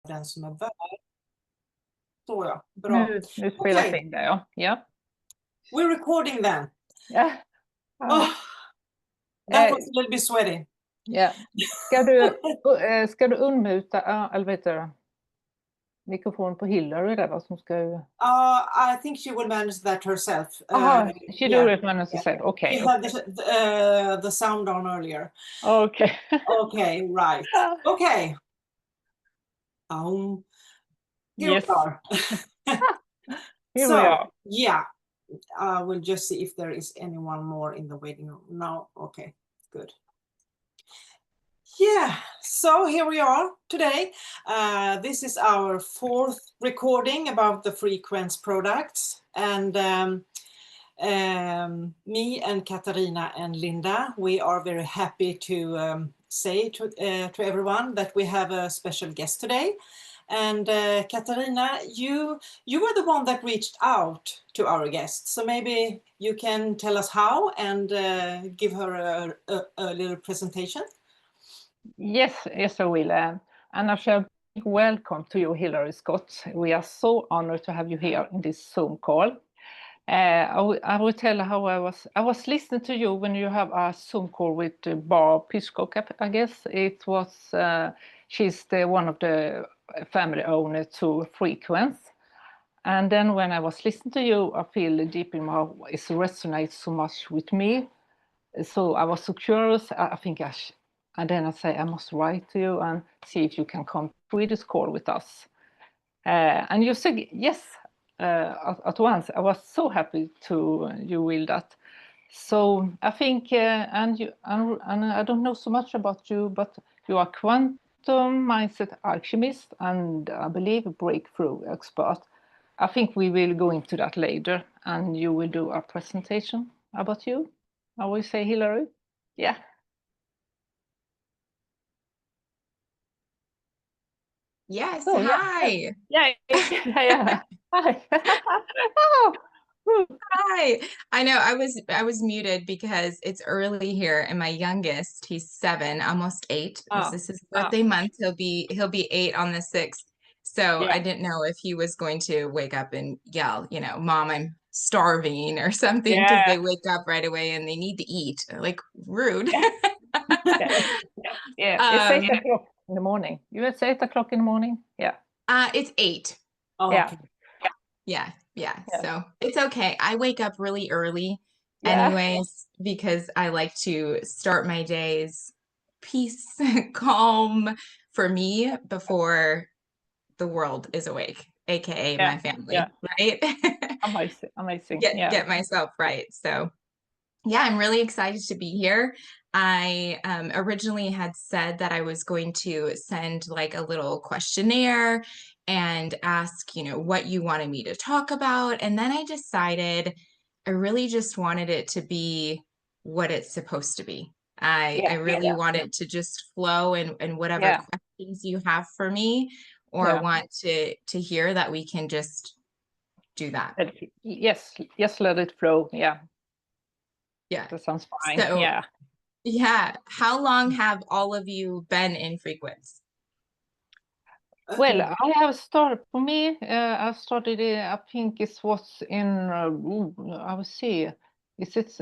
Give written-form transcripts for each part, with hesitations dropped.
den som är värd. Så ja, bra. Nu spelas Okay. in där, ja. Ja. We're recording then. Ja. Oh, that was a little bit sweaty. Ja. Ska du unmuta, eller vet du, mikrofon på Hillary där, som ska... I think she will manage that herself. She do it herself. Okay. She had the sound on earlier. Okay. Okay, right. Okay. Here Yes. we are. Here we are. Yeah, we'll just see if there is anyone more in the waiting room. No, okay, good. Yeah, so here we are today. This is our 4th recording about the Frequence products, and me and Katarina and Linda, we are very happy to say to everyone that we have a special guest today. And Katarina, you were the one that reached out to our guest, so maybe you can tell us how and give her a little presentation. Yes, I will. And I shall welcome to you, Hillary Scott. We are so honored to have you here in this Zoom call. I will tell how I was listening to you when you have a Zoom call with Barb Pitchcock, I guess. It was, she's one of the family owners to Frequence. And then when I was listening to you, I feel deep in my heart, it resonates so much with me. So I was so curious, I think and then I say, I must write to you and see if you can come to this call with us. And you said yes at once. I was so happy you will that. So I think, and I don't know so much about you, but you are quantum mindset alchemist and I believe a breakthrough expert. I think we will go into that later, and you will do a presentation about you. I will say Hillary. Yeah. Yes. Oh, hi. Yeah. Hi. Hi. I know I was muted because it's early here, and my youngest, he's 7, almost 8. This is his birthday month. He'll be 8 on the 6th. So I didn't know if he was going to wake up and yell, Mom, I'm starving or something, because they wake up right away and they need to eat. Like, rude. It's 8 o'clock in the morning. You would say 8 o'clock in the morning? Yeah. It's 8. Oh, yeah. okay. Yeah. So it's okay. I wake up really early anyways, because I like to start my days peace, calm for me before the world is awake, aka my family, right? Amazing. Get myself right. So yeah, I'm really excited to be here. I originally had said that I was going to send like a little questionnaire and ask, what you wanted me to talk about. And then I decided I really just wanted it to be what it's supposed to be. I really want it to just flow, and whatever questions you have for me or want to hear, that we can just do that. Yes, let it flow. Yeah. That sounds fine. So, how long have all of you been in Frequence? Well, I have started, for me, I started, I think it was in, I will see, is it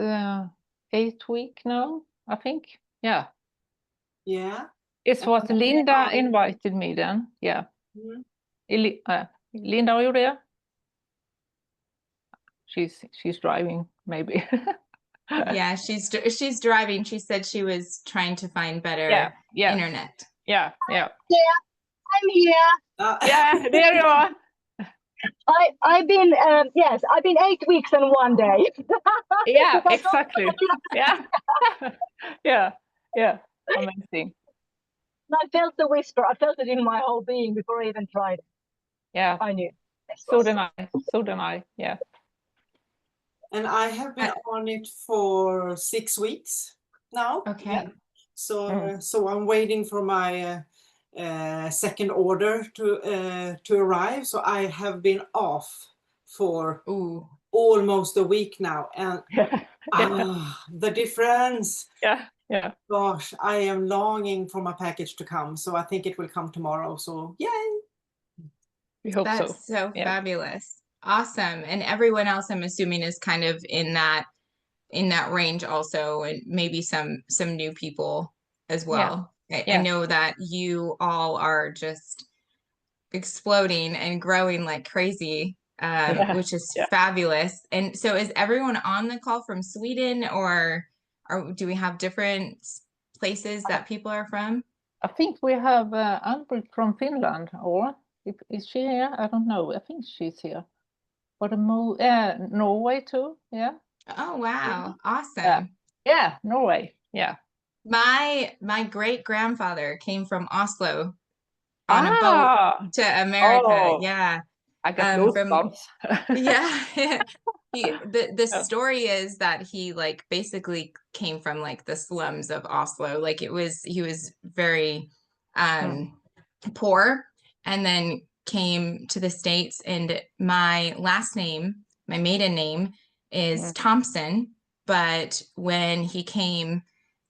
8 weeks now, I think? Yeah. Yeah. It's what Linda invited me then, yeah. Linda, are you there? She's driving, maybe. Yeah, she's driving. She said she was trying to find better internet. Yeah. I'm here. Yeah, there you are. I've been 8 weeks and 1 day. Yeah, exactly. Yeah. Amazing. I felt the whisper. I felt it in my whole being before I even tried it. Yeah. I knew. So did I. Yeah. And I have been on it for 6 weeks now. Okay. Yeah. So I'm waiting for my second order to arrive. So I have been off for almost a week now, and the difference. Yeah. Gosh, I am longing for my package to come. So I think it will come tomorrow. So yay! We hope so. That's so Yeah. fabulous. Awesome. And everyone else, I'm assuming, is kind of in that range also, and maybe some new people as well. I Yeah. know that you all are just exploding and growing like crazy, which is fabulous. And so is everyone on the call from Sweden, or do we have different places that people are from? I think we have Albert from Finland, or is she here? I don't know. I think she's here. But Norway too. Yeah. Oh, wow. Awesome. Yeah. Yeah, Norway. Yeah. My great grandfather came from Oslo on a boat to America. Oh, Yeah. I got those From bumps. yeah. The story is that he like basically came from like the slums of Oslo. Like he was very poor, and then came to the States. And my last name, my maiden name, is Thompson. But when he came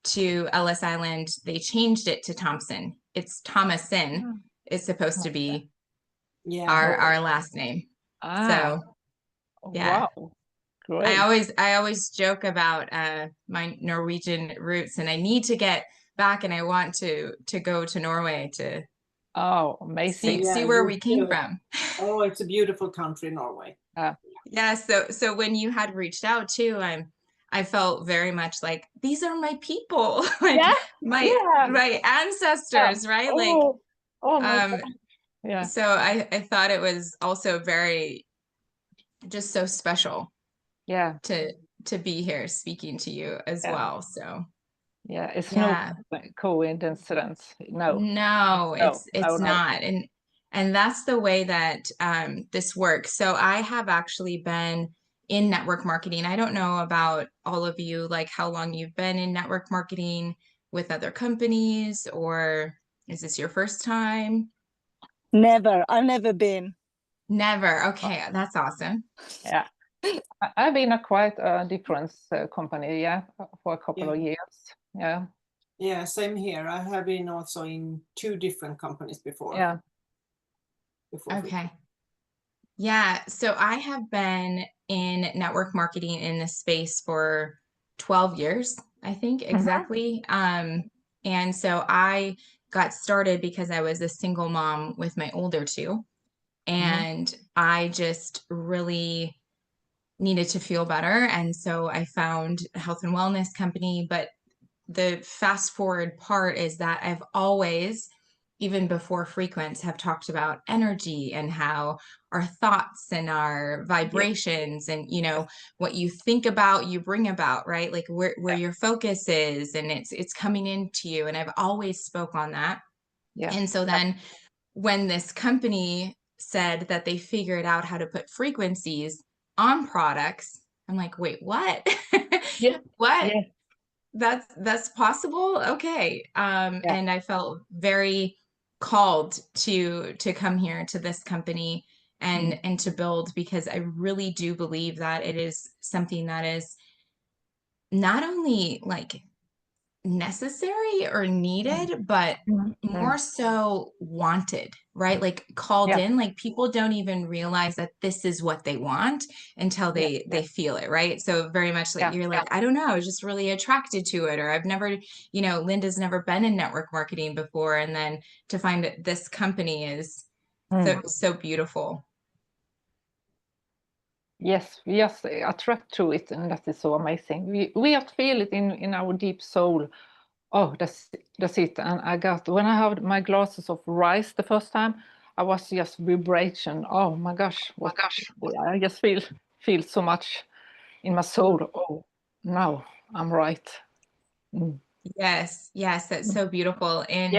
to Ellis Island, they changed it to Thompson. It's Thomason. It's supposed to be our last name. So yeah. Wow. Great. I always joke about my Norwegian roots, and I need to get back, and I want to go to Norway to amazing. see where we came from. Oh, it's a beautiful country, Norway. Yeah, so when you had reached out too, I felt very much like these are my people, like my ancestors, right? Oh my like God. Yeah. So I thought it was also very just so special to be here speaking to you as well. So it's no coincidence. No, it's not. And that's the way that this works. So I have actually been in network marketing. I don't know about all of you, like how long you've been in network marketing with other companies, or is this your first time? Never. I've never been. Never. Okay, that's awesome. Yeah. I've been at quite a different company, for a couple of years. Yeah. Yeah, same here. I have been also in 2 different companies before. Yeah. Okay. Yeah, so I have been in network marketing in this space for 12 years, I think, exactly. And so I got started because I was a single mom with my older 2. And I just really needed to feel better. And so I found a health and wellness company. But the fast forward part is that I've always, even before Frequence, have talked about energy and how our thoughts and our vibrations and, what you think about, you bring about, right? Like where your focus is, and it's coming into you. And I've always spoke on that. Yeah. And so then when this company said that they figured out how to put frequencies on products, I'm like, wait, what? What? Yeah. That's possible. Okay. And I felt very called to come here to this company and to build, because I really do believe that it is something that is not only like necessary or needed, but more so wanted, right? Like called in. Like people don't even realize that this is what they want until they feel it, right? So very much like you're like, I don't know, I was just really attracted to it, or I've never, Linda's never been in network marketing before, and then to find that this company is so beautiful. Yes, we just attract to it, and that is so amazing. We just feel it in our deep soul. Oh, that's it. And when I had my glasses of rice the first time, I was just vibration. Oh my gosh, I just feel so much in my soul. Oh, no, I'm right. Yes, that's so beautiful. And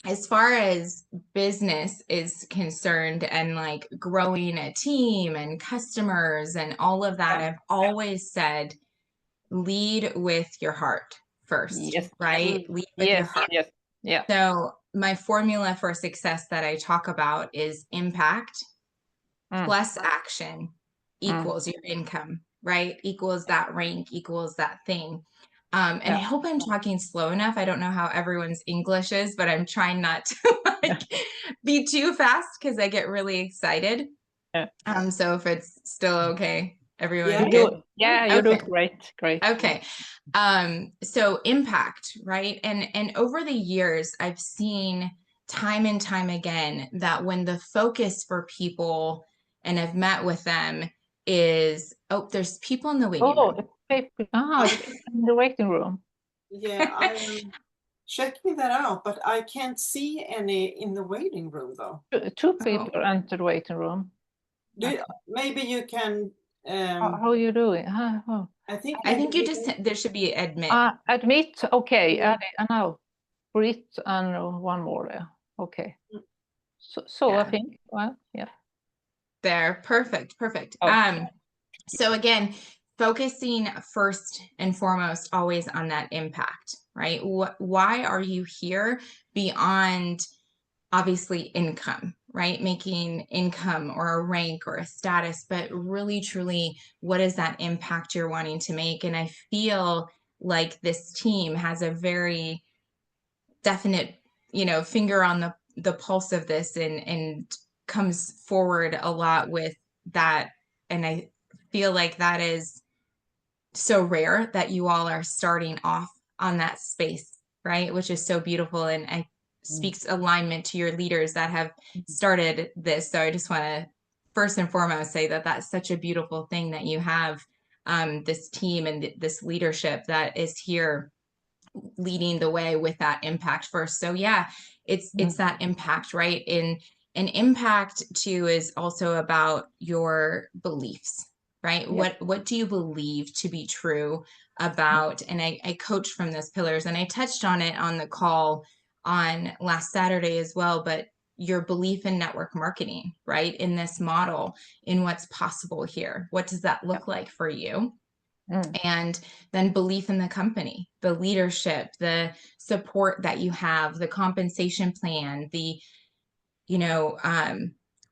as far as business is concerned, and like growing a team and customers and all of that, I've always said, lead with your heart first, right? Lead with your heart. Yeah. So my formula for success that I talk about is impact plus action equals your income, right? Equals that rank, equals that thing. And I hope I'm talking slow enough. I don't know how everyone's English is, but I'm trying not to like be too fast because I get really excited. Yeah. So if it's still okay, everyone Yeah. good? You do great. Okay. So impact, right? And over the years, I've seen time and time again that when the focus for people, and I've met with them, is, oh, there's people in the waiting room. In the waiting room. Yeah, I am checking that out, but I can't see any in the waiting room though. Two people enter the waiting room. Maybe you can. How are you doing? Oh. I think you just, there should be admit. Admit, okay. Yeah. Now, Brit and one more there. Okay. So Yeah. I think, well, yeah. There, perfect. Oh. So again, focusing first and foremost always on that impact, right? Why are you here beyond obviously income, right? Making income or a rank or a status, but really truly, what is that impact you're wanting to make? And I feel like this team has a very definite, finger on the pulse of this and comes forward a lot with that. And I feel like that is so rare that you all are starting off on that space, right? Which is so beautiful. And I speaks alignment to your leaders that have started this. So I just want to first and foremost say that that's such a beautiful thing that you have this team and this leadership that is here leading the way with that impact first. So yeah, it's that impact, right? And impact too is also about your beliefs, right? Yeah. What do you believe to be true about? And I coach from those pillars, and I touched on it on the call on last Saturday as well, but your belief in network marketing, right? In this model, in what's possible here. What does that look like for you? And then belief in the company, the leadership, the support that you have, the compensation plan, the,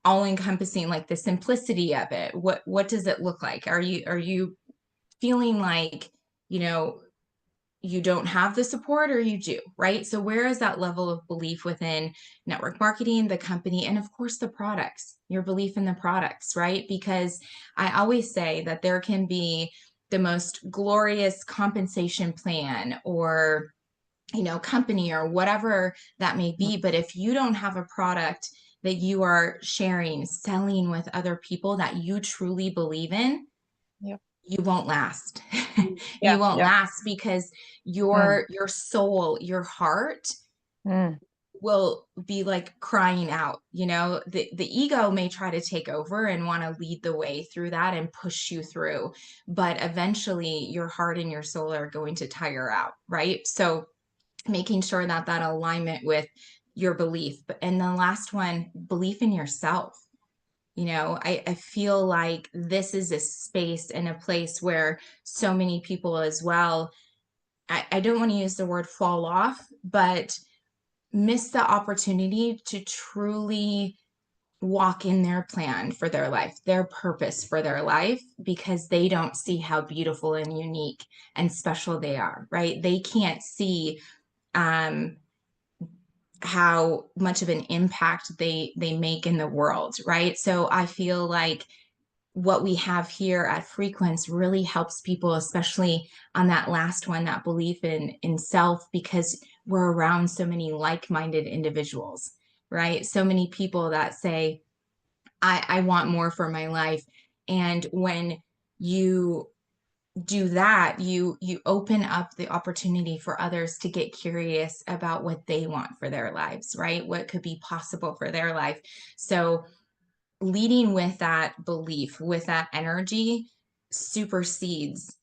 all encompassing, like the simplicity of it. What does it look like? Are you feeling like, you don't have the support, or you do, right? So where is that level of belief within network marketing, the company, and of course the products, your belief in the products, right? Because I always say that there can be the most glorious compensation plan or, company or whatever that may be. But if you don't have a product that you are sharing, selling with other people that you truly believe in, you won't last. You won't last because your soul, your heart will be like crying out. The ego may try to take over and want to lead the way through that and push you through, but eventually your heart and your soul are going to tire out, right? So making sure that alignment with your belief. And the last one, belief in yourself. I feel like this is a space and a place where so many people as well, I don't want to use the word fall off, but miss the opportunity to truly walk in their plan for their life, their purpose for their life, because they don't see how beautiful and unique and special they are, right? They can't see how much of an impact they make in the world, right? So I feel like what we have here at Frequence really helps people, especially on that last one, that belief in self, because we're around so many like-minded individuals, right? So many people that say, I want more for my life. And when you do that, you open up the opportunity for others to get curious about what they want for their lives, right? What could be possible for their life. So leading with that belief, with that energy, supersedes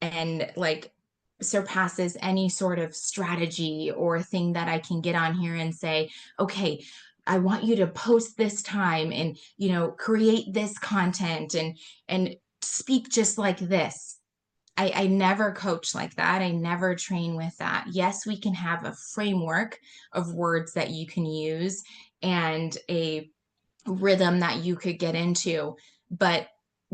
and like surpasses any sort of strategy or thing that I can get on here and say, okay, I want you to post this time and, create this content and speak just like this. I never coach like that. I never train with that. Yes, we can have a framework of words that you can use and a rhythm that you could get into, but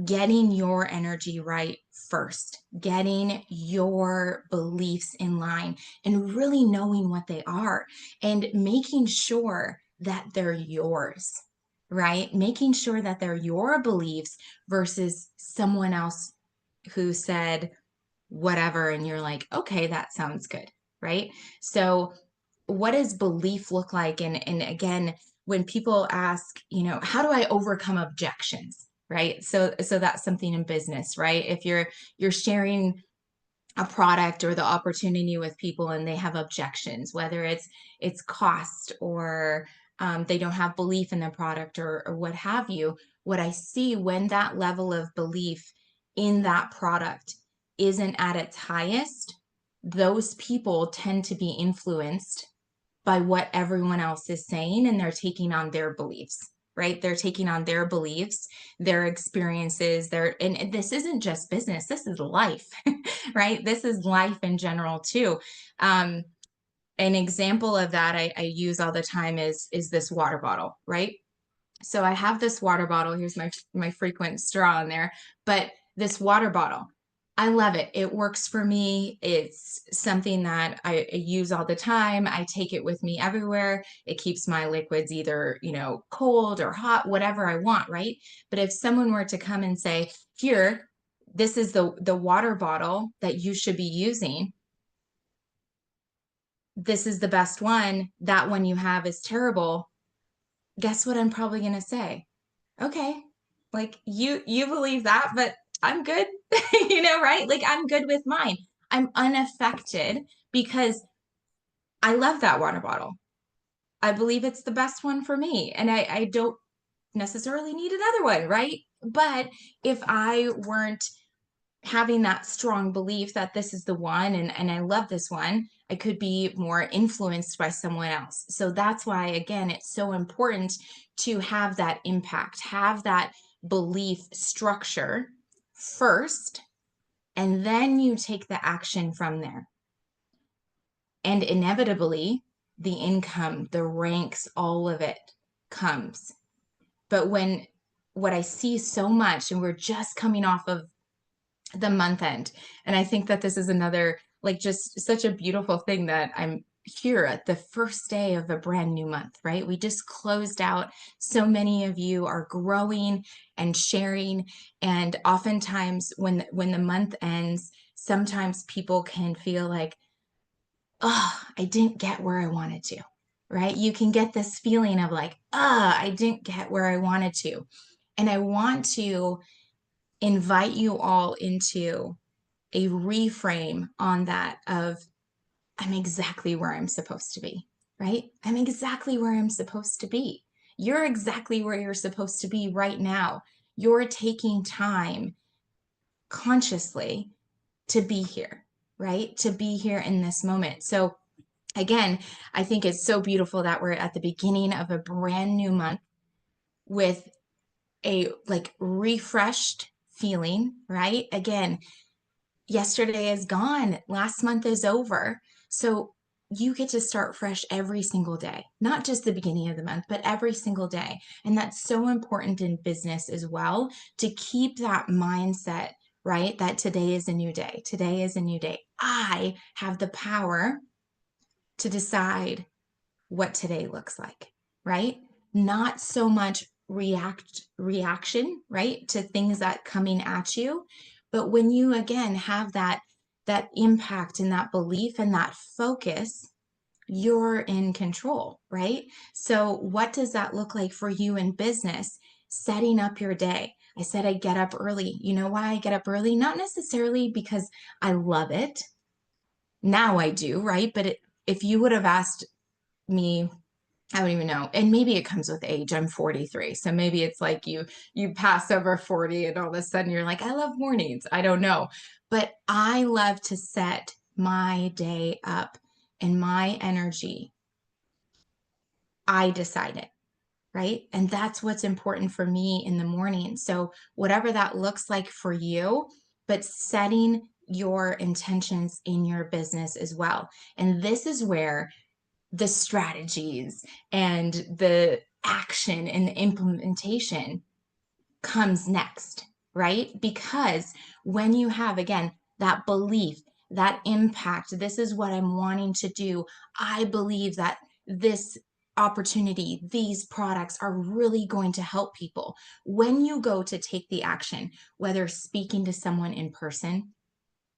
getting your energy right first, getting your beliefs in line and really knowing what they are and making sure that they're yours, right? Making sure that they're your beliefs versus someone else who said whatever, and you're like, okay, that sounds good, right? So what does belief look like? And again, when people ask, you know, how do I overcome objections, right? So that's something in business, right? If you're sharing a product or the opportunity with people and they have objections, whether it's cost or they don't have belief in the product or what have you, what I see when that level of belief in that product isn't at its highest, those people tend to be influenced by what everyone else is saying, and they're taking on their beliefs, right? They're taking on their beliefs, their experiences, and this isn't just business, this is life, right? This is life in general too. An example of that I use all the time is this water bottle, right? So I have this water bottle. Here's my frequent straw in there, but this water bottle, I love it. It works for me. It's something that I use all the time. I take it with me everywhere. It keeps my liquids either, you know, cold or hot, whatever I want, right? But if someone were to come and say, here, this is the water bottle that you should be using. This is the best one. That one you have is terrible. Guess what I'm probably going to say? Okay, like you believe that, but I'm good, you know, right? Like I'm good with mine. I'm unaffected because I love that water bottle. I believe it's the best one for me, and I don't necessarily need another one, right? But if I weren't having that strong belief that this is the one and I love this one, I could be more influenced by someone else. So that's why, again, it's so important to have that impact, have that belief structure first, and then you take the action from there. And inevitably, the income, the ranks, all of it comes. But what I see so much, and we're just coming off of the month end. And I think that this is another, like, just such a beautiful thing that I'm here at the first day of a brand new month, right? We just closed out. So many of you are growing and sharing. And oftentimes when the month ends, sometimes people can feel like, oh, I didn't get where I wanted to, right? You can get this feeling of like, I didn't get where I wanted to. And I want to invite you all into a reframe on that of I'm exactly where I'm supposed to be, right? I'm exactly where I'm supposed to be. You're exactly where you're supposed to be right now. You're taking time consciously to be here, right? To be here in this moment. So again, I think it's so beautiful that we're at the beginning of a brand new month with a like refreshed feeling, right? Again, yesterday is gone. Last month is over. So you get to start fresh every single day, not just the beginning of the month, but every single day. And that's so important in business as well, to keep that mindset, right? That today is a new day. Today is a new day. I have the power to decide what today looks like, right? Not so much reaction, right, to things that coming at you, but when you again have that impact and that belief and that focus, you're in control, right? So what does that look like for you in business? Setting up your day. I said I get up early. You know why I get up early? Not necessarily because I love it. Now I do, right? But if you would have asked me, I don't even know. And maybe it comes with age. I'm 43. So maybe it's like you pass over 40 and all of a sudden you're like, I love mornings. I don't know. But I love to set my day up and my energy. I decide it, right? And that's what's important for me in the morning. So whatever that looks like for you, but setting your intentions in your business as well. And this is where the strategies and the action and the implementation comes next, right? Because when you have, again, that belief, that impact, this is what I'm wanting to do. I believe that this opportunity, these products are really going to help people. When you go to take the action, whether speaking to someone in person,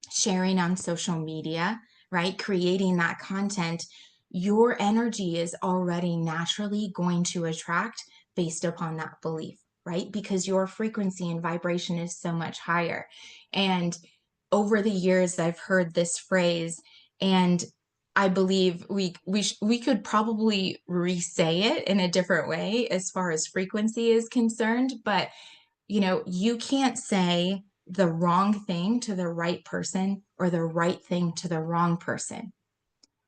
sharing on social media, right? Creating that content, your energy is already naturally going to attract based upon that belief, right? Because your frequency and vibration is so much higher. And over the years, I've heard this phrase, and I believe we could probably re-say it in a different way as far as frequency is concerned, but you can't say the wrong thing to the right person or the right thing to the wrong person.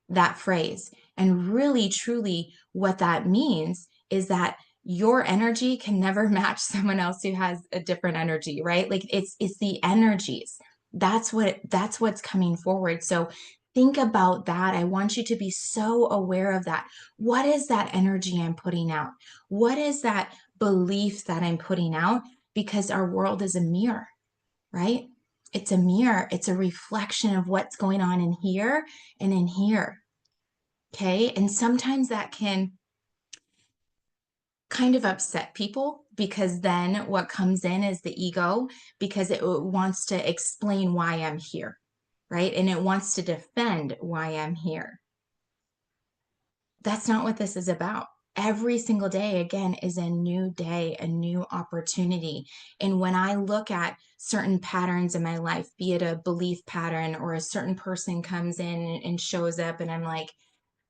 That phrase. And really, truly, what that means is that your energy can never match someone else who has a different energy, right? Like it's the energies. That's what's coming forward. So think about that. I want you to be so aware of that. What is that energy I'm putting out? What is that belief that I'm putting out? Because our world is a mirror, right? It's a mirror. It's a reflection of what's going on in here and in here. Okay. And sometimes that can kind of upset people, because then what comes in is the ego, because it wants to explain why I'm here, right? And it wants to defend why I'm here. That's not what this is about. Every single day, again, is a new day, a new opportunity. And when I look at certain patterns in my life, be it a belief pattern or a certain person comes in and shows up, and I'm like,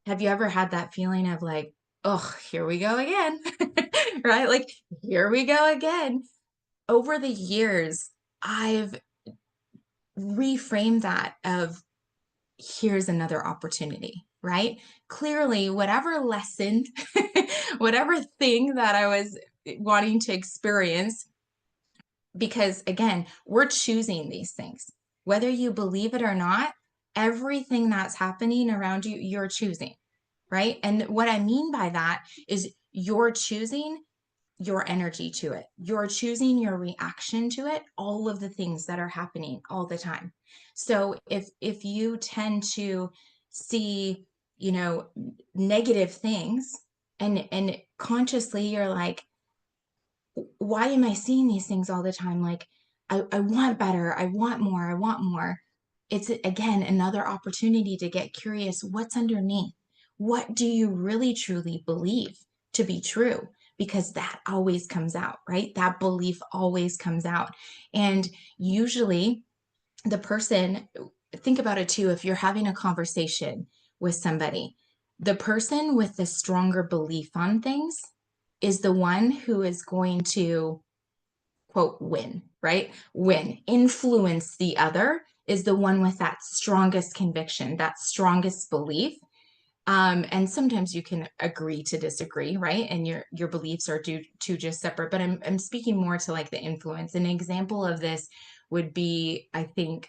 have you ever had that feeling of like, oh, here we go again, right? Like, here we go again. Over the years, I've reframed that of, here's another opportunity, right? Clearly, whatever lesson, whatever thing that I was wanting to experience, because again, we're choosing these things, whether you believe it or not, everything that's happening around you, you're choosing, right? And what I mean by that is you're choosing your energy to it. You're choosing your reaction to it, all of the things that are happening all the time. So if you tend to see, negative things, and consciously you're like, why am I seeing these things all the time? Like, I want better. I want more. I want more. It's, again, another opportunity to get curious. What's underneath? What do you really truly believe to be true? Because that always comes out, right? That belief always comes out. And usually the person, think about it too, if you're having a conversation with somebody, the person with the stronger belief on things is the one who is going to, quote, win, right? Win. Influence the other is the one with that strongest conviction, that strongest belief. And sometimes you can agree to disagree, right? And your beliefs are two just separate, but I'm speaking more to like the influence. An example of this would be, I think,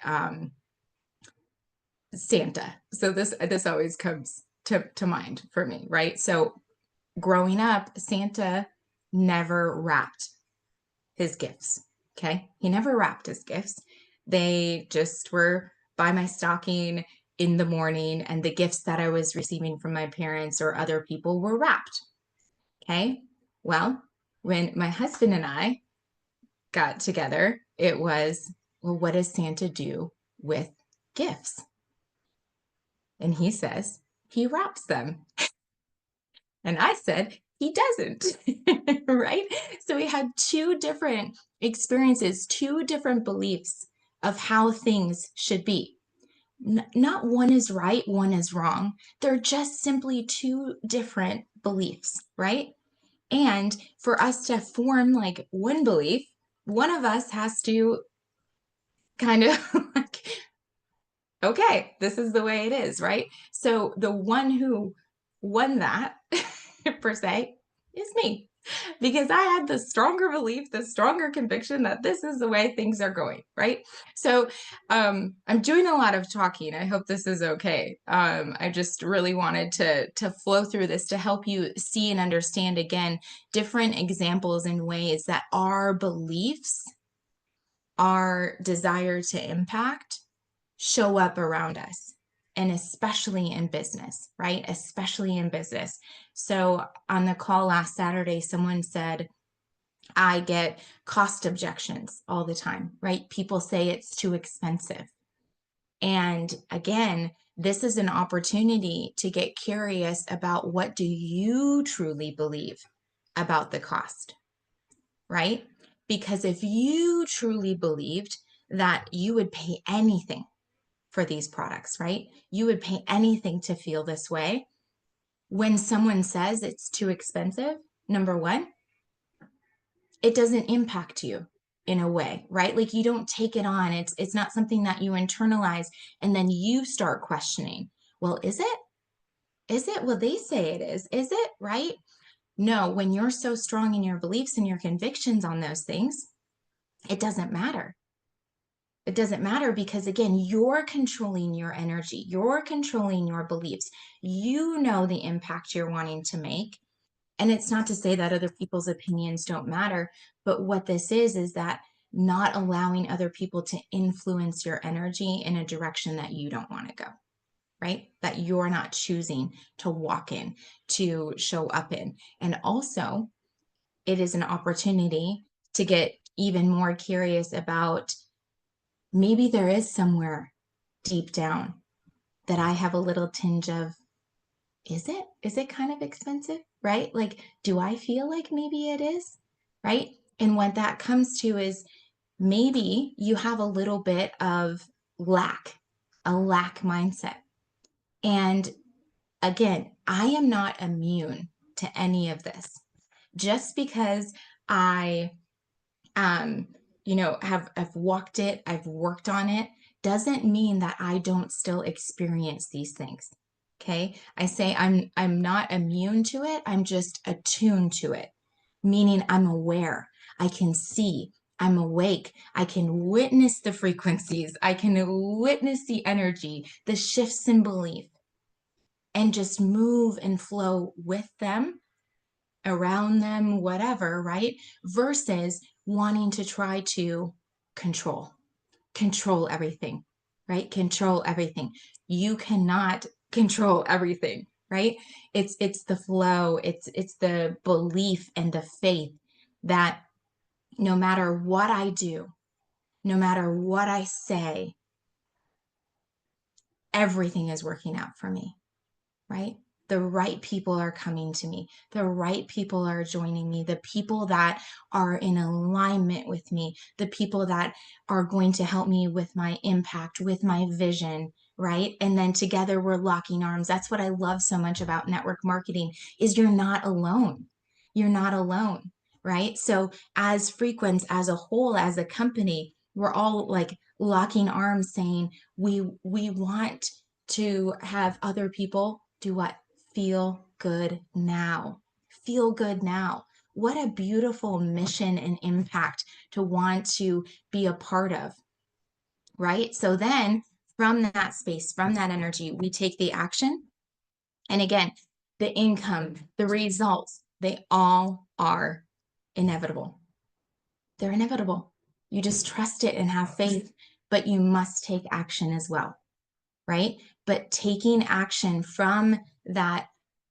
Santa. So this always comes to mind for me, right? So growing up, Santa never wrapped his gifts. Okay. He never wrapped his gifts. They just were by my stocking in the morning, and the gifts that I was receiving from my parents or other people were wrapped. Okay. Well, when my husband and I got together, it was, well, what does Santa do with gifts? And he says he wraps them. And I said, he doesn't, right? So we had two different experiences, two different beliefs of how things should be. Not one is right, one is wrong. They're just simply two different beliefs, right? And for us to form like one belief, one of us has to kind of like, okay, this is the way it is, right? So the one who won that per se is me, because I had the stronger belief, the stronger conviction that this is the way things are going, right? So I'm doing a lot of talking. I hope this is okay. I just really wanted to flow through this to help you see and understand, again, different examples and ways that our beliefs our desire to impact show up around us, and especially in business, right? Especially in business. So on the call last Saturday, someone said, I get cost objections all the time, right? People say it's too expensive. And again, this is an opportunity to get curious about, what do you truly believe about the cost, right? Because if you truly believed that you would pay anything for these products, right? You would pay anything to feel this way. When someone says it's too expensive, number one, it doesn't impact you in a way, right? Like you don't take it on. It's not something that you internalize and then you start questioning. Well, is it? Is it? Well, they say it is. Is it? Right? No, when you're so strong in your beliefs and your convictions on those things, it doesn't matter. It doesn't matter because, again, you're controlling your energy. You're controlling your beliefs. You know the impact you're wanting to make. And it's not to say that other people's opinions don't matter, but what this is that not allowing other people to influence your energy in a direction that you don't want to go, right? That you're not choosing to walk in, to show up in. And also, it is an opportunity to get even more curious about, maybe there is somewhere deep down that I have a little tinge of, is it kind of expensive, right? Like, do I feel like maybe it is, right? And what that comes to is, maybe you have a little bit of a lack mindset. And again, I am not immune to any of this. Just because I have walked it, I've worked on it, doesn't mean that I don't still experience these things. Okay. I say I'm not immune to it. I'm just attuned to it, meaning I'm aware. I can see, I'm awake. I can witness the frequencies. I can witness the energy, the shifts in belief, and just move and flow with them, around them, whatever, right? Versus wanting to try to control everything, right? Control everything. You cannot control everything, right? It's the flow, it's the belief and the faith that no matter what I do, no matter what I say, everything is working out for me, right? The right people are coming to me. The right people are joining me. The people that are in alignment with me. The people that are going to help me with my impact, with my vision, right? And then together we're locking arms. That's what I love so much about network marketing, is you're not alone. You're not alone, right? So as Frequence, as a whole, as a company, we're all like locking arms saying we want to have other people do what? Feel good now. Feel good now. What a beautiful mission and impact to want to be a part of, right? So then from that space, from that energy, we take the action. And again, the income, the results, they all are inevitable. They're inevitable. You just trust it and have faith, but you must take action as well, right? But taking action from that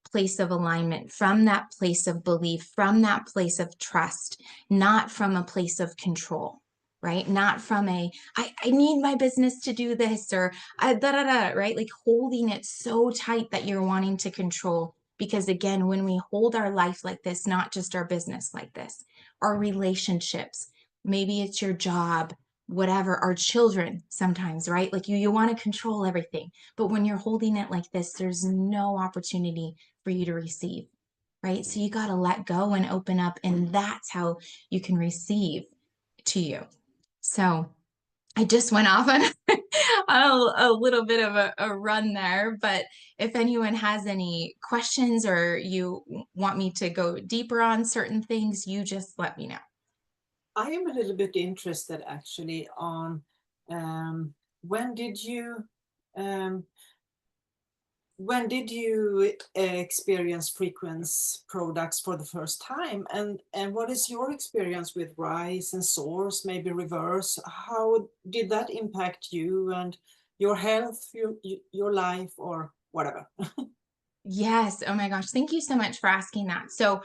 place of alignment, from that place of belief, from that place of trust, not from a place of control, right? Not from I need my business to do this, or right? Like holding it so tight that you're wanting to control. Because again, when we hold our life like this, not just our business like this, our relationships, maybe it's your job, whatever, our children sometimes, right? Like you want to control everything. But when you're holding it like this, there's no opportunity for you to receive, right? So you got to let go and open up, and that's how you can receive to you. So I just went off on a little bit of a run there, but if anyone has any questions or you want me to go deeper on certain things, you just let me know. I am a little bit interested actually on when did you when did you experience Frequence products for the first time? And what is your experience with Rise and Source, maybe Reverse? How did that impact you and your health, your life, or whatever? Yes. Oh my gosh. Thank you so much for asking that. So,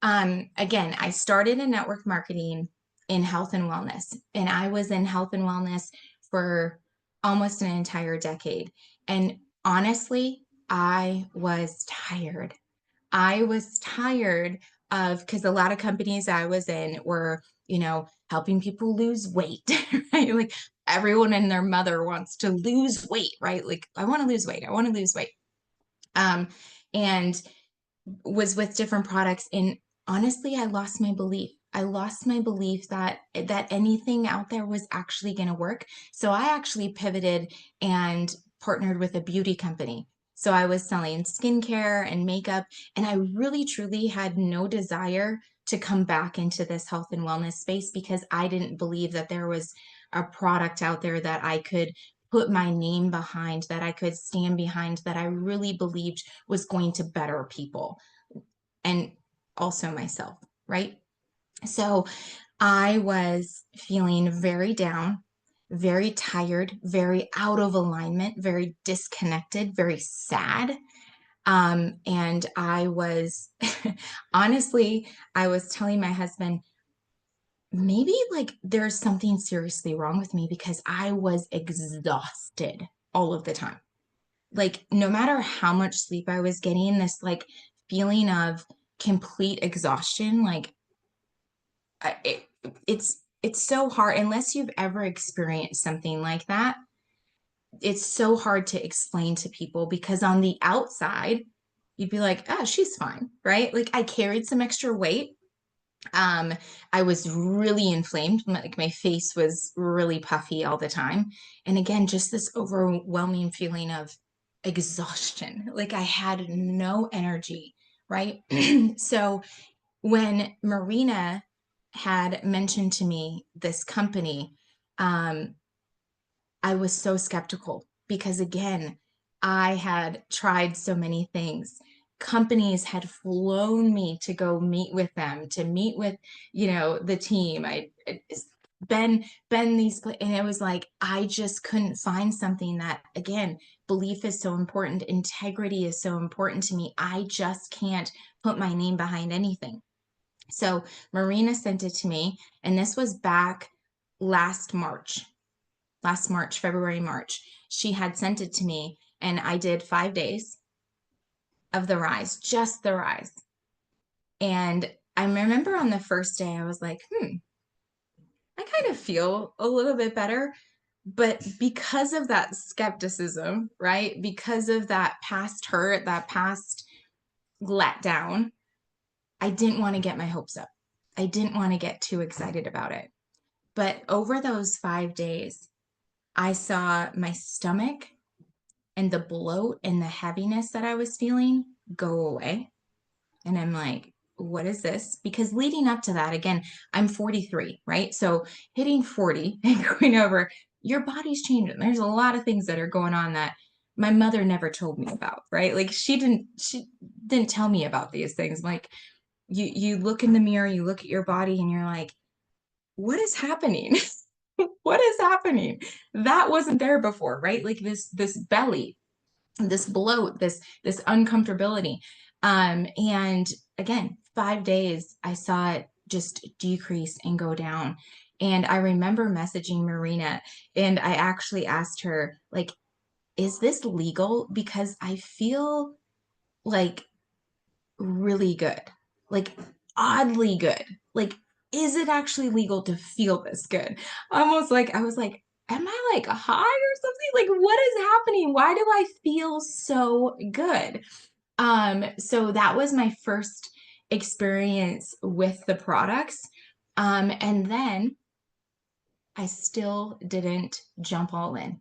again, I started in network marketing in health and wellness, and I was in health and wellness for almost an entire decade. And honestly, I was tired. I was tired of, because a lot of companies I was in were, helping people lose weight, right? Like everyone and their mother wants to lose weight, right? Like, I want to lose weight. I want to lose weight. And was with different products, and honestly, I lost my belief. I lost my belief that anything out there was actually going to work. So I actually pivoted and partnered with a beauty company. So I was selling skincare and makeup, and I really truly had no desire to come back into this health and wellness space because I didn't believe that there was a product out there that I could put my name behind, that I could stand behind, that I really believed was going to better people and also myself, right? So I was feeling very down, very tired, very out of alignment, very disconnected, very sad. And I was, honestly, I was telling my husband, maybe like there's something seriously wrong with me because I was exhausted all of the time. Like no matter how much sleep I was getting, this like feeling of complete exhaustion, like it's so hard unless you've ever experienced something like that. It's so hard to explain to people because on the outside, you'd be like, oh, she's fine, right? Like I carried some extra weight. I was really inflamed. Like my face was really puffy all the time. And again, just this overwhelming feeling of exhaustion. Like I had no energy, right? So when Marina had mentioned to me this company, I was so skeptical because again, I had tried so many things. Companies had flown me to go meet with them, to meet with, the team. It's been these, and it was like, I just couldn't find something that, again, belief is so important. Integrity is so important to me. I just can't put my name behind anything. So Marina sent it to me, and this was back last March, February, March. She had sent it to me, and I did 5 days of the Rise, just the Rise. And I remember on the first day, I was like, I kind of feel a little bit better. But because of that skepticism, right? Because of that past hurt, that past letdown, I didn't want to get my hopes up. I didn't want to get too excited about it. But over those 5 days, I saw my stomach and the bloat and the heaviness that I was feeling go away. And I'm like, what is this? Because leading up to that, again, I'm 43, right? So hitting 40 and going over, your body's changing. There's a lot of things that are going on that my mother never told me about, right? Like she didn't tell me about these things. Like you look in the mirror, you look at your body and you're like, what is happening? What is happening? That wasn't there before, right? Like this belly, this bloat, this uncomfortability. And again, 5 days, I saw it just decrease and go down. And I remember messaging Marina, and I actually asked her, like, is this legal? Because I feel like really good, like oddly good. Like, is it actually legal to feel this good? Almost like I was like, am I like high or something? Like, what is happening? Why do I feel so good? So that was my first experience with the products. And then I still didn't jump all in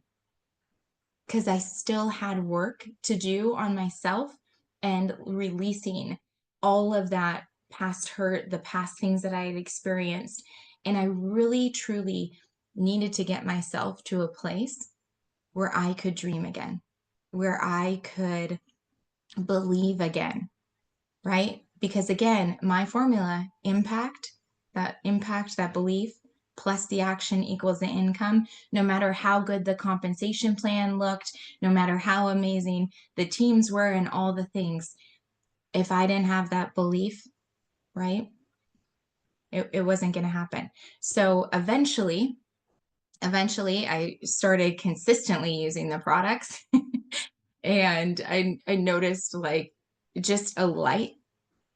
because I still had work to do on myself and releasing all of that past hurt, the past things that I had experienced. And I really, truly needed to get myself to a place where I could dream again, where I could believe again, right? Because again, my formula, impact, that belief, plus the action equals the income. No matter how good the compensation plan looked, no matter how amazing the teams were and all the things, if I didn't have that belief, right, it wasn't going to happen. So eventually I started consistently using the products and I noticed like just a light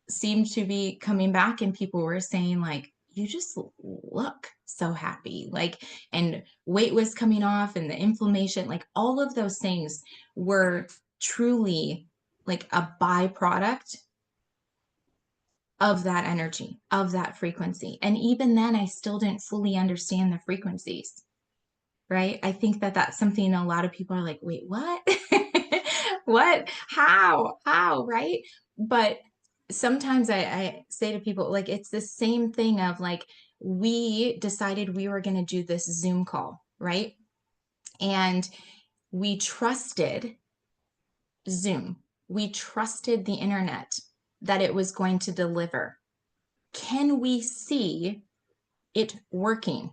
seemed to be coming back, and people were saying like, you just look so happy, like, and weight was coming off and the inflammation, like all of those things were truly like a byproduct of that energy, of that frequency. And even then I still didn't fully understand the frequencies, right? I think that that's something a lot of people are like, wait, what? What? How, right? But sometimes I say to people, like, it's the same thing of like, we decided we were going to do this Zoom call, right? And we trusted Zoom. We trusted the internet that it was going to deliver. Can we see it working?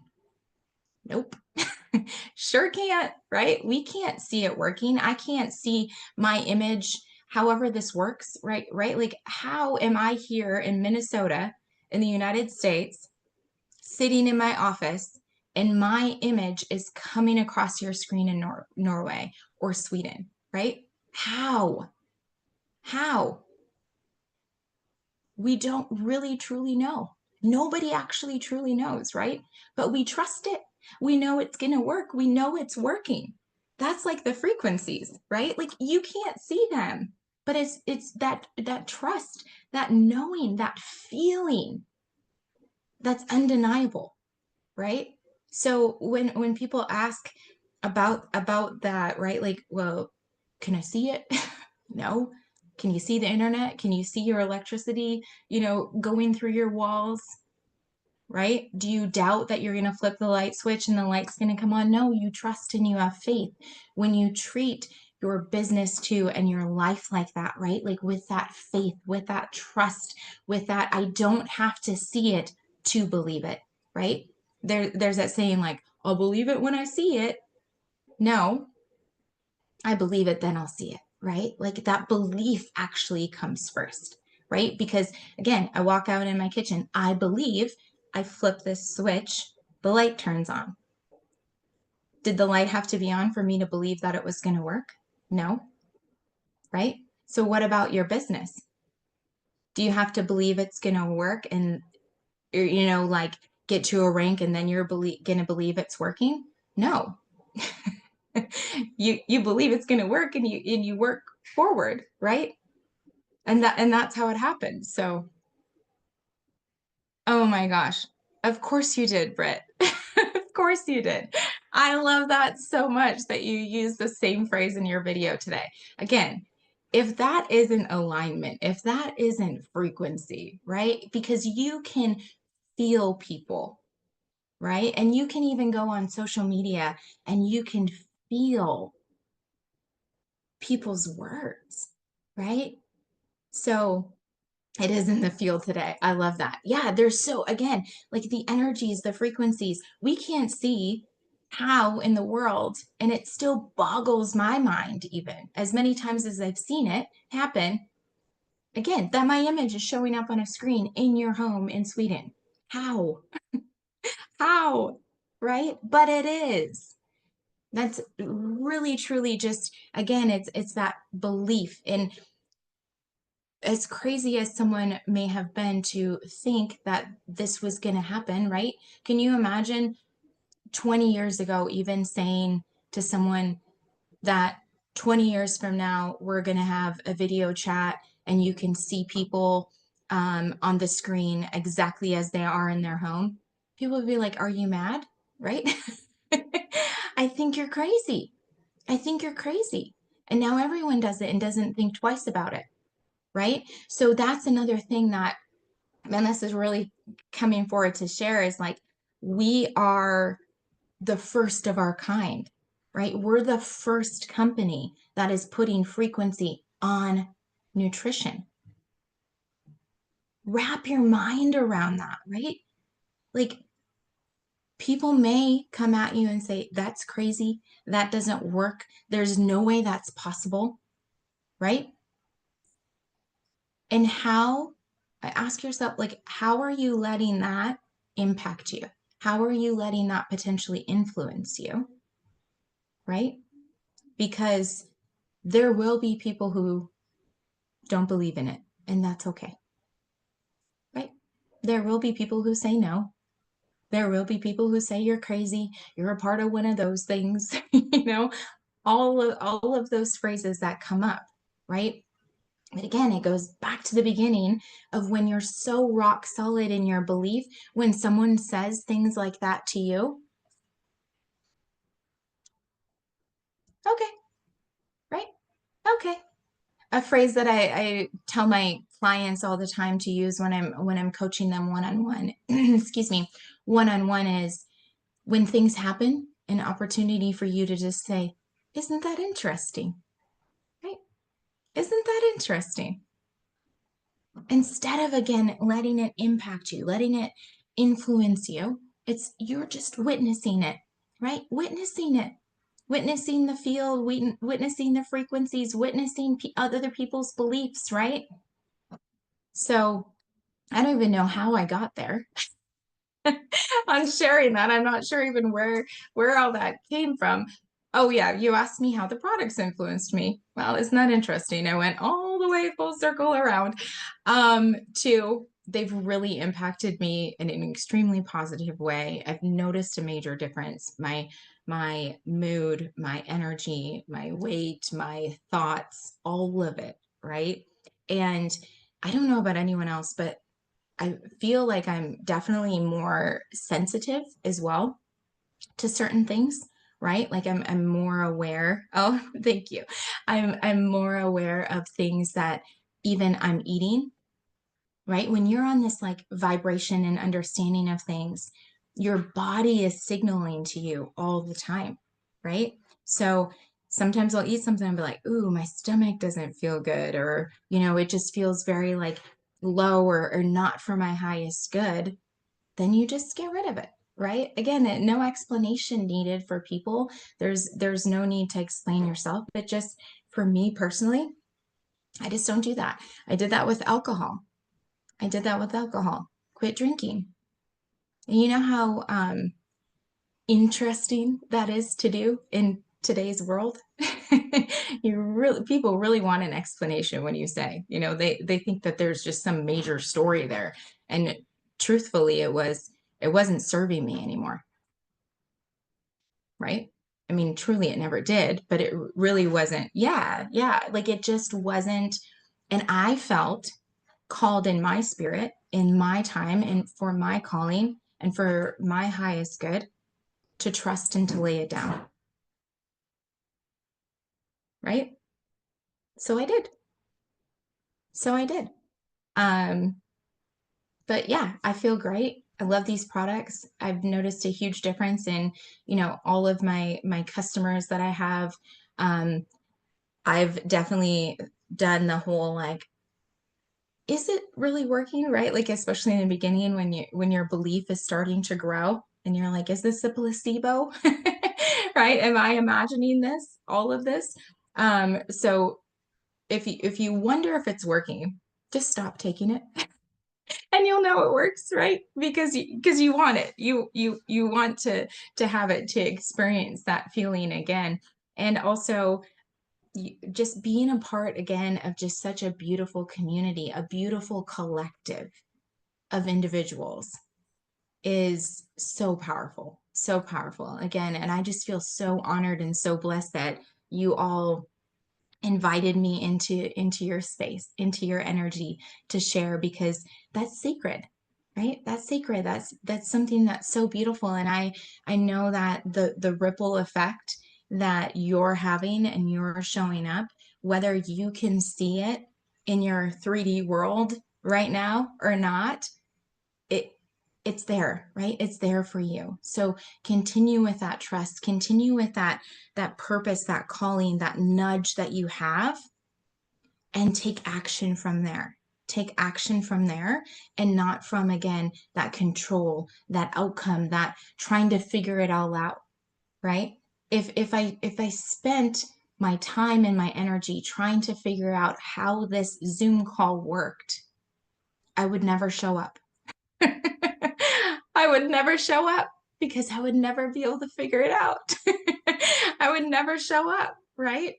Nope. Sure can't, right? We can't see it working. I can't see my image, however this works, right? Like, how am I here in Minnesota, in the United States, sitting in my office, and my image is coming across your screen in Norway or Sweden, right? How? We don't really truly know. Nobody actually truly knows, right? But we trust it. We know it's going to work. We know it's working. That's like the frequencies, right? Like, you can't see them, but it's that trust, that knowing, that feeling that's undeniable, right? So when people ask about that, right? Like, well, can I see it? No. Can you see the internet? Can you see your electricity, going through your walls? Right? Do you doubt that you're going to flip the light switch and the light's going to come on? No, you trust and you have faith. When you treat your business too and your life like that, right? Like with that faith, with that trust, with that, I don't have to see it to believe it, right? There's that saying like, I'll believe it when I see it. No, I believe it, then I'll see it, right? Like that belief actually comes first, right? Because again, I walk out in my kitchen, I believe, I flip this switch, the light turns on. Did the light have to be on for me to believe that it was going to work? No, right? So what about your business? Do you have to believe it's going to work and, like get to a rank and then you're going to believe it's working? No. you believe it's going to work and you work forward, right? And that's how it happened. So, oh my gosh, of course you did, Britt. Of course you did. I love that so much that you use the same phrase in your video today. Again, if that isn't alignment, if that isn't frequency, right? Because you can feel people, right? And you can even go on social media and you can feel people's words, right? So it is in the field today. I love that. Yeah, there's so, again, like the energies, the frequencies, we can't see how in the world, and it still boggles my mind even as many times as I've seen it happen, again, that my image is showing up on a screen in your home in Sweden. How? How? Right? But it is. That's really, truly just, again, it's that belief. And as crazy as someone may have been to think that this was going to happen, right? Can you imagine 20 years ago, even saying to someone that 20 years from now, we're going to have a video chat and you can see people on the screen exactly as they are in their home? People would be like, are you mad? Right? I think you're crazy. I think you're crazy. And now everyone does it and doesn't think twice about it. Right? So that's another thing that, man, this is really coming forward to share is like, we are the first of our kind. right? We're the first company that is putting frequency on nutrition. Wrap your mind around that, right? Like, people may come at you and say, that's crazy. That doesn't work. There's no way that's possible, right? And ask yourself, like, how are you letting that impact you? How are you letting that potentially influence you, right? Because there will be people who don't believe in it, and that's okay, right? There will be people who say no. There will be people who say you're crazy, you're a part of one of those things, all of those phrases that come up, right? But again, it goes back to the beginning of when you're so rock solid in your belief, when someone says things like that to you, okay, right? Okay. A phrase that I tell my clients all the time to use when I'm coaching them one-on-one, excuse me, one-on-one is, when things happen, an opportunity for you to just say, isn't that interesting? Right? Isn't that interesting? Instead of, again, letting it impact you, letting it influence you, you're just witnessing it, right? Witnessing it, witnessing the field, witnessing the frequencies, witnessing other people's beliefs, right? So I don't even know how I got there on sharing that. I'm not sure even where all that came from. Oh yeah, you asked me how the products influenced me. Well, isn't that interesting? I went all the way full circle around to they've really impacted me in an extremely positive way. I've noticed a major difference. My mood, my energy, my weight, my thoughts, all of it, right? And I don't know about anyone else, but I feel like I'm definitely more sensitive as well to certain things, right? Like I'm more aware. Oh, thank you. I'm more aware of things that even I'm eating, right? When you're on this like vibration and understanding of things, your body is signaling to you all the time, right? So sometimes I'll eat something and be like, ooh, my stomach doesn't feel good, or, it just feels very like low or not for my highest good. Then you just get rid of it, right? Again, no explanation needed for people. There's no need to explain yourself, but just for me personally, I just don't do that. I did that with alcohol. Quit drinking. And you know how interesting that is to do in today's world? People really want an explanation when you say, they think that there's just some major story there. And truthfully, it wasn't serving me anymore. Right? I mean, truly it never did, but it really wasn't. Yeah. Like it just wasn't. And I felt called in my spirit, in my time, and for my calling and for my highest good, to trust and to lay it down. Right? So I did. But yeah, I feel great. I love these products. I've noticed a huge difference in, all of my customers that I have. I've definitely done the whole like, is it really working, right? Like, especially in the beginning when your belief is starting to grow and you're like, is this a placebo? Right? Am I imagining this, all of this? So if you wonder if it's working, just stop taking it. And you'll know it works, right? Because you want it. You want to have it, to experience that feeling again. And also just being a part again of just such a beautiful community, a beautiful collective of individuals is so powerful again. And I just feel so honored and so blessed that you all invited me into your space, into your energy, to share, because that's sacred, right? That's sacred. That's something that's so beautiful. And I know that the ripple effect that you're having and you're showing up, whether you can see it in your 3D world right now or not, it's there, right? It's there for you. So continue with that trust, continue with that purpose, that calling, that nudge that you have, and take action from there. Take action from there, and not from, again, that control, that outcome, that trying to figure it all out, right? If I spent my time and my energy trying to figure out how this Zoom call worked, I would never show up. I would never show up because I would never be able to figure it out. I would never show up, right?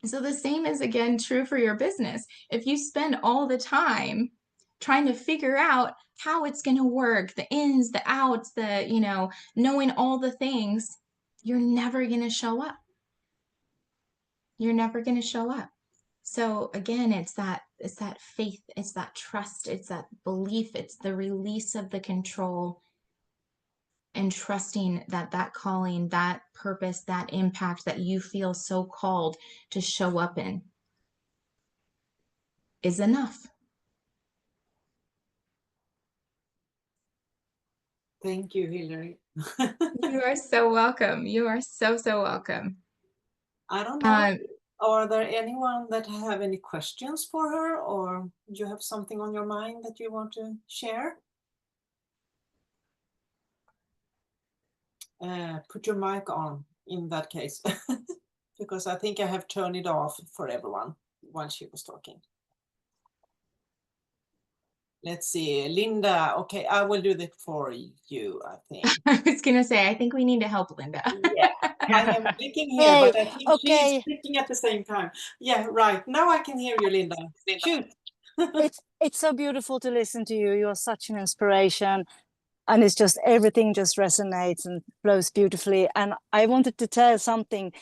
So the same is, again, true for your business. If you spend all the time trying to figure out how it's going to work, the ins, the outs, knowing all the things, you're never going to show up. You're never going to show up. So again, it's that faith, it's that trust, it's that belief, it's the release of the control, and trusting that calling, that purpose, that impact that you feel so called to show up in is enough. Thank you, Hillary. You are so welcome. You are so, so welcome. I don't know. Are there anyone that have any questions for her, or you have something on your mind that you want to share? Put your mic on in that case, because I think I have turned it off for everyone while she was talking. Let's see, Linda. Okay, I will do that for you, I think. I was going to say, I think we need to help Linda. Yeah, I am clicking here, Hey, but I think okay. she's clicking at the same time. Yeah, right. Now I can hear you, Linda. Shoot. It's so beautiful to listen to you. You're such an inspiration, and it's just everything just resonates and flows beautifully. And I wanted to tell something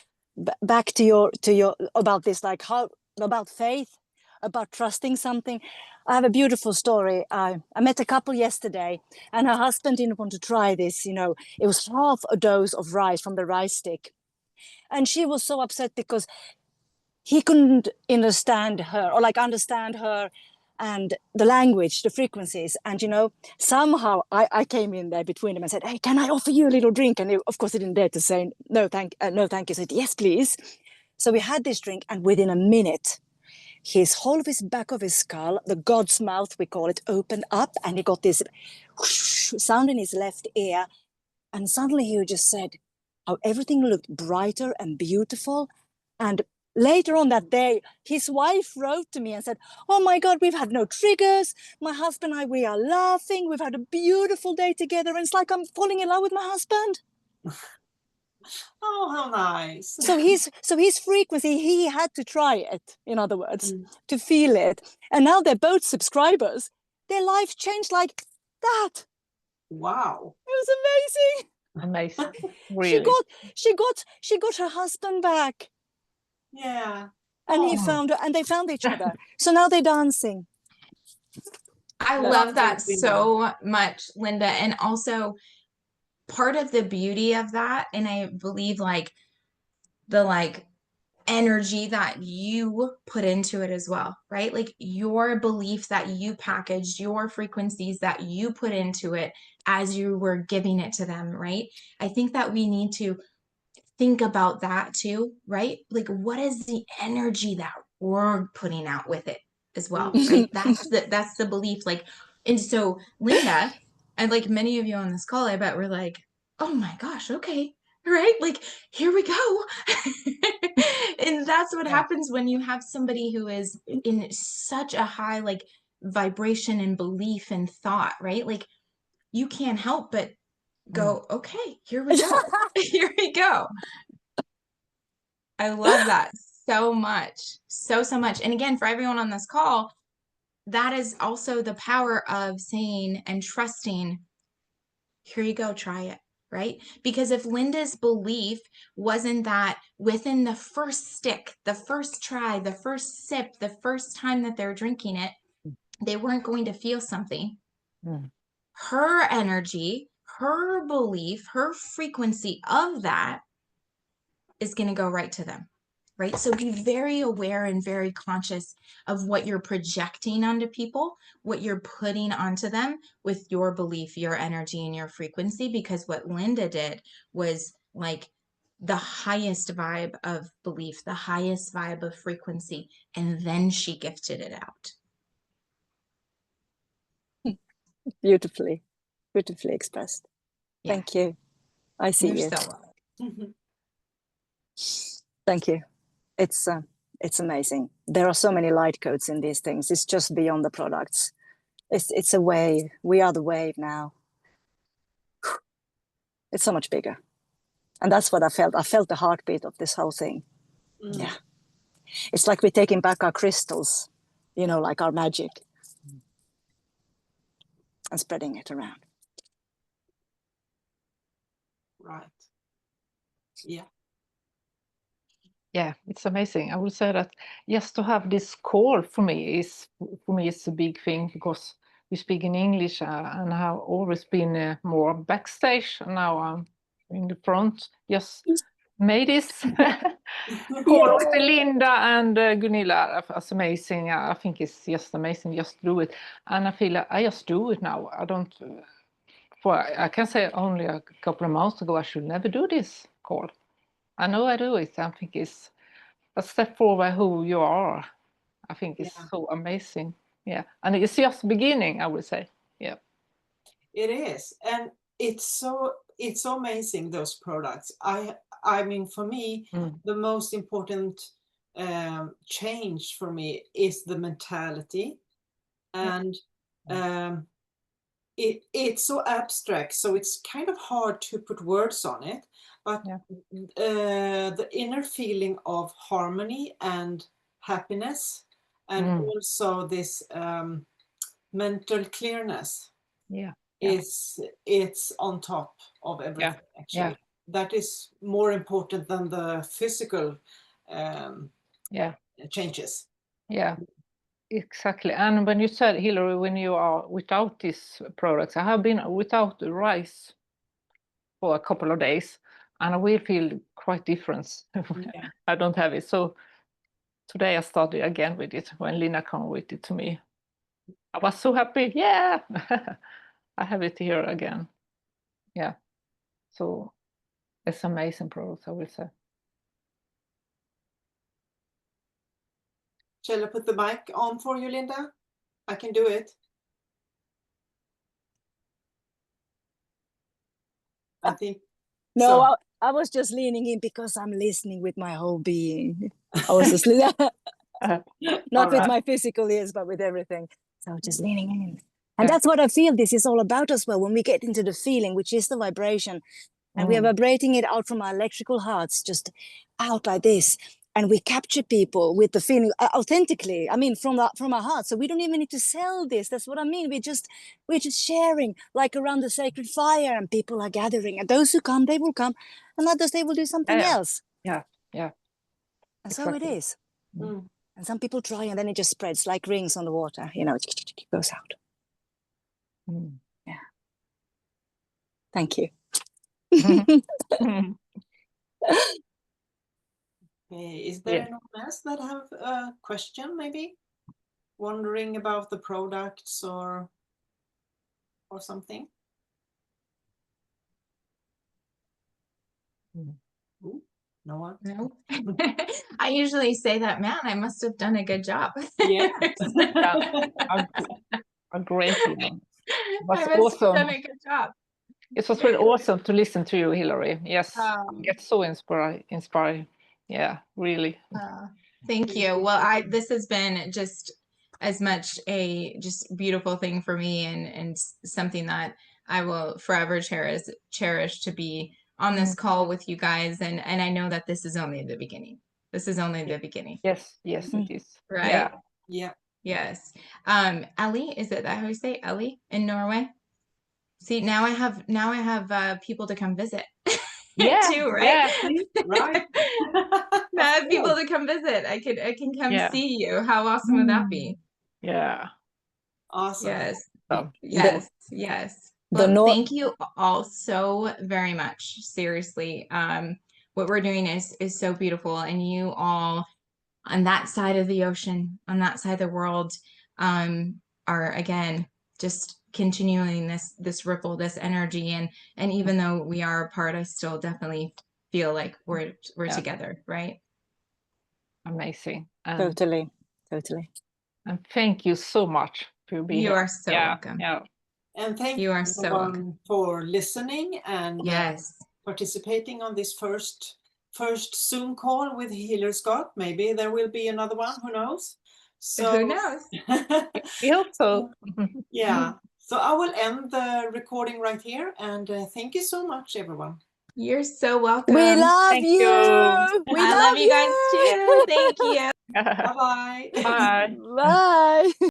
back to your about this, like how about faith, about trusting something. I have a beautiful story. I met a couple yesterday, and her husband didn't want to try this. It was half a dose of rice from the rice stick, and she was so upset because he couldn't understand her and the language, the frequencies. And somehow I came in there between them and said, hey, can I offer you a little drink? And of course he didn't dare to say no thank you. He said, yes please. So we had this drink, and within a minute his whole of his back of his skull, the God's mouth we call it, opened up, and he got this whoosh sound in his left ear. And suddenly he just said how everything looked brighter and beautiful. And later on that day, his wife wrote to me and said, oh my God, we've had no triggers. My husband and I, we are laughing. We've had a beautiful day together. And it's like I'm falling in love with my husband. Oh, how nice. So his frequency, he had to try it, in other words, to feel it. And now they're both subscribers. Their life changed like that. Wow. It was amazing. Amazing. Really. She got her husband back. Yeah. And he found her, and they found each other. So now they're dancing. I love that so much, Linda. And also part of the beauty of that, and I believe the energy that you put into it as well, right? Like your belief that you packaged, your frequencies that you put into it as you were giving it to them, right? I think that we need to think about that too, right? Like what is the energy that we're putting out with it as well, right? That's the belief. And so Linda, and like many of you on this call, I bet we're like, oh my gosh, okay, right? Like, here we go. And that's what happens when you have somebody who is in such a high vibration and belief and thought, right? Like you can't help but go, okay, here we go. Here we go. I love that so much. So much. And again, for everyone on this call, that is also the power of saying and trusting, here you go, try it. Right? Because if Linda's belief wasn't that within the first stick, the first try, the first sip, the first time that they're drinking it, they weren't going to feel something. Her energy, her belief, her frequency of that is going to go right to them. right? So be very aware and very conscious of what you're projecting onto people, what you're putting onto them with your belief, your energy, and your frequency. Because what Linda did was like the highest vibe of belief, the highest vibe of frequency, and then she gifted it out. Beautifully expressed. Yeah. Thank you. I see You're you. so welcome. Thank you. It's amazing. There are so many light codes in these things. It's just beyond the products. It's a wave. We are the wave now. It's so much bigger. And that's what I felt. I felt the heartbeat of this whole thing. Yeah. It's like we're taking back our crystals, you know, like our magic, and spreading it around. Right. Yeah. Yeah, it's amazing. I would say that just to have this call for me is a big thing, because we speak in English and have always been more backstage. Now I'm in the front. Just made this call with Linda and Gunilla. It's amazing. I think it's just amazing. Just do it, and I feel like I just do it now. I don't. I can say only a couple of months ago I should never do this call. I know I do it. I think it's a step forward who you are. I think it's so amazing. Yeah, and it's just beginning, I would say. Yeah, it is, and it's so amazing, those products. I mean, for me, the most important change for me is the mentality, and it's so abstract, so it's kind of hard to put words on it, but the inner feeling of harmony and happiness, and also this mental clearness, it's on top of everything, actually. That is more important than the physical changes. Yeah, exactly. And when you said, Hillary, when you are without these products, I have been without the rice for a couple of days, and I will feel quite different. I don't have it. So today I started again with it when Lina came with it to me. I was so happy. Yeah, I have it here again. Yeah, so it's amazing products, I will say. Shall I put the mic on for you, Linda? I can do it. I think. No, so. I was just leaning in because I'm listening with my whole being. I was just not with my physical ears, but with everything. So just leaning in. And that's what I feel this is all about as well. When we get into the feeling, which is the vibration, and we are vibrating it out from our electrical hearts, just out like this. And we capture people with the feeling authentically. I mean, from our hearts. So we don't even need to sell this. That's what I mean. We're just sharing, like around the sacred fire, and people are gathering. And those who come, they will come, and others they will do something else. Yeah. And exactly. so it is. And some people try, and then it just spreads like rings on the water. You know, it goes out. Yeah. Thank you. Okay. Is there anyone else that have a question, maybe wondering about the products or something? Ooh, no one? No. I usually say that, man, I must have done a good job. Yeah. A great one. I must have done a good job. It was really awesome to listen to you, Hillary. Yes, get so inspired. Yeah, really. Thank you. Well, this has been just as much a just beautiful thing for me, and something that I will forever cherish to be on this call with you guys. And I know that this is only the beginning. This is only the beginning. Yes, it is. Right? Yeah. Yes. Ellie, is it that how you say Ellie in Norway? See, now I have people to come visit. Too, right? Right. Now I have people to come visit. I can come see you. How awesome would that be? Yeah. Awesome. Yes. Well, thank you all so very much. Seriously. what we're doing is so beautiful, and you all on that side of the ocean, on that side of the world, are again just continuing this ripple, this energy, and even though we are apart, I still definitely feel like we're together, right? Amazing. Totally. And thank you so much for being here. You are so welcome. Yeah. And thank You you are so everyone welcome. for listening and Yes. participating on this first Zoom call with Healer Scott. Maybe there will be another one, who knows? So Who knows? We hope so. yeah. So I will end the recording right here, and thank you so much, everyone. You're so welcome. We love Thank you. you. We I love you guys too. Thank you. Bye-bye. Bye. Bye.